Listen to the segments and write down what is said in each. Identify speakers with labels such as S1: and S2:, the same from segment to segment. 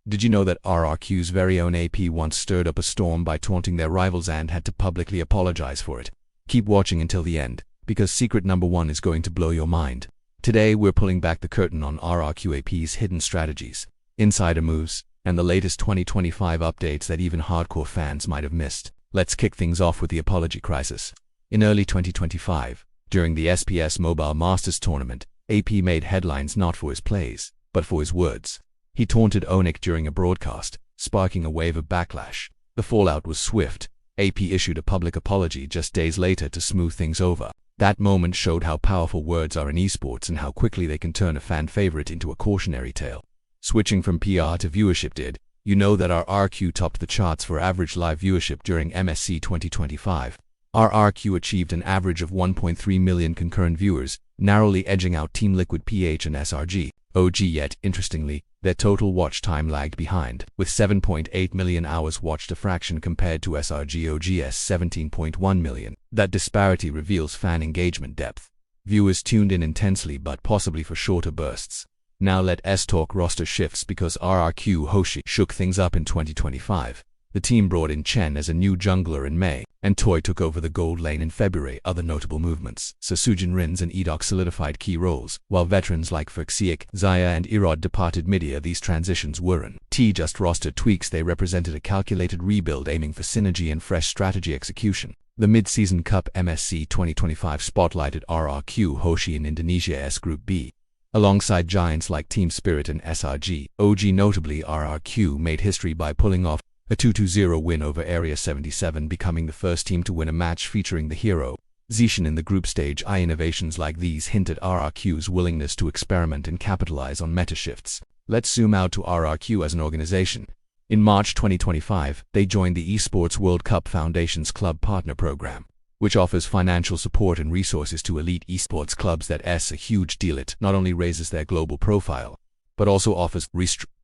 S1: Did you know that RRQ's very own AP once stirred up a storm by taunting their rivals and had to publicly apologize for it? Keep watching until the end, because secret number 1 is going to blow your mind. Today we're pulling back the curtain on RRQ AP's hidden strategies, insider moves, and the latest 2025 updates that even hardcore fans might have missed. Let's kick things off with the apology crisis. In early 2025, during the SPS Mobile Masters tournament, AP made headlines not for his plays, but for his words. He taunted Onik during a broadcast, sparking a wave of backlash. The fallout was swift. AP issued a public apology just days later to smooth things over. That moment showed how powerful words are in esports and how quickly they can turn a fan favorite into a cautionary tale. Switching from PR to viewership, did you know that RRQ topped the charts for average live viewership during MSC 2025? RRQ achieved an average of 1.3 million concurrent viewers, narrowly edging out Team Liquid PH and SRG. OG, yet, interestingly, their total watch time lagged behind, with 7.8 million hours watched, a fraction compared to SRG OG's 17.1 million. That disparity reveals fan engagement depth. Viewers tuned in intensely but possibly for shorter bursts. Now let us talk roster shifts, because RRQ Hoshi shook things up in 2025. The team brought in Chen as a new jungler in May, and Toy took over the gold lane in February. Other notable movements: Sasujin Rins and Edok solidified key roles, while veterans like Fuxiek, Zaya and Erod departed mid-year. These transitions weren't just roster tweaks, they represented a calculated rebuild aiming for synergy and fresh strategy execution. The Mid-Season Cup MSC 2025 spotlighted RRQ Hoshi in Indonesia's Group B. Alongside giants like Team Spirit and SRG, OG, notably RRQ made history by pulling off a 2-0 win over Area 77, becoming the first team to win a match featuring the hero Zishan in the group stage. Innovations like these hint at RRQ's willingness to experiment and capitalize on meta shifts. Let's zoom out to RRQ as an organization. In March 2025, they joined the Esports World Cup Foundation's Club Partner Program, which offers financial support and resources to elite esports clubs. That's a huge deal. It not only raises their global profile, but also offers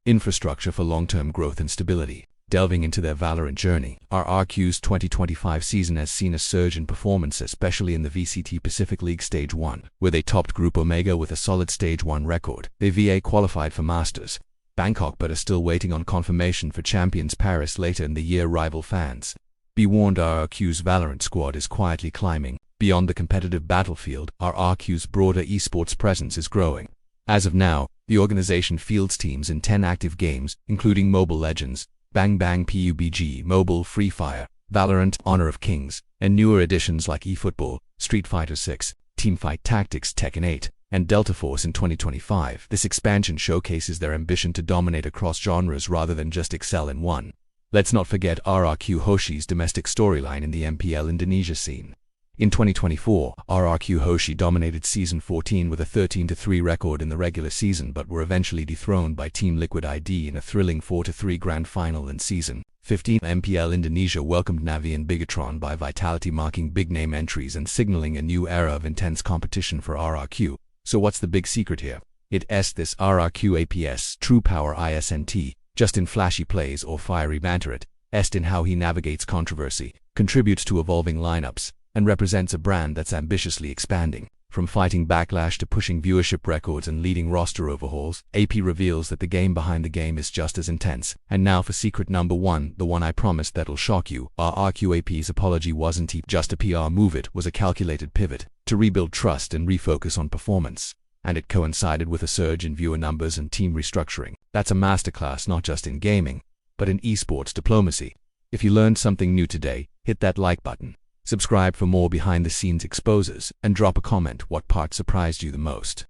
S1: infrastructure for long-term growth and stability. Delving into their Valorant journey, RRQ's 2025 season has seen a surge in performance, especially in the VCT Pacific League Stage 1, where they topped Group Omega with a solid Stage 1 record. They VA qualified for Masters Bangkok but are still waiting on confirmation for Champions Paris later in the year. Rival fans, be warned, RRQ's Valorant squad is quietly climbing. Beyond the competitive battlefield, RRQ's broader esports presence is growing. As of now, the organization fields teams in 10 active games, including Mobile Legends, Bang Bang PUBG Mobile, Free Fire, Valorant, Honor of Kings, and newer additions like eFootball, Street Fighter 6, Teamfight Tactics, Tekken 8, and Delta Force in 2025. This expansion showcases their ambition to dominate across genres rather than just excel in one. Let's not forget RRQ Hoshi's domestic storyline in the MPL Indonesia scene. In 2024, RRQ Hoshi dominated Season 14 with a 13-3 record in the regular season, but were eventually dethroned by Team Liquid ID in a thrilling 4-3 grand final in Season 15. MPL Indonesia welcomed Navi and Bigatron by Vitality, marking big-name entries and signaling a new era of intense competition for RRQ. So what's the big secret here? It's this RRQ AP's true power isn't just in flashy plays or fiery banter. It's in how he navigates controversy, contributes to evolving lineups, and represents a brand that's ambitiously expanding. From fighting backlash to pushing viewership records and leading roster overhauls, AP reveals that the game behind the game is just as intense. And now for secret number 1, the one I promised that'll shock you. RRQ AP's apology wasn't just a PR move, it was a calculated pivot to rebuild trust and refocus on performance. And it coincided with a surge in viewer numbers and team restructuring. That's a masterclass not just in gaming, but in esports diplomacy. If you learned something new today, hit that like button. Subscribe for more behind-the-scenes exposes, and drop a comment what part surprised you the most.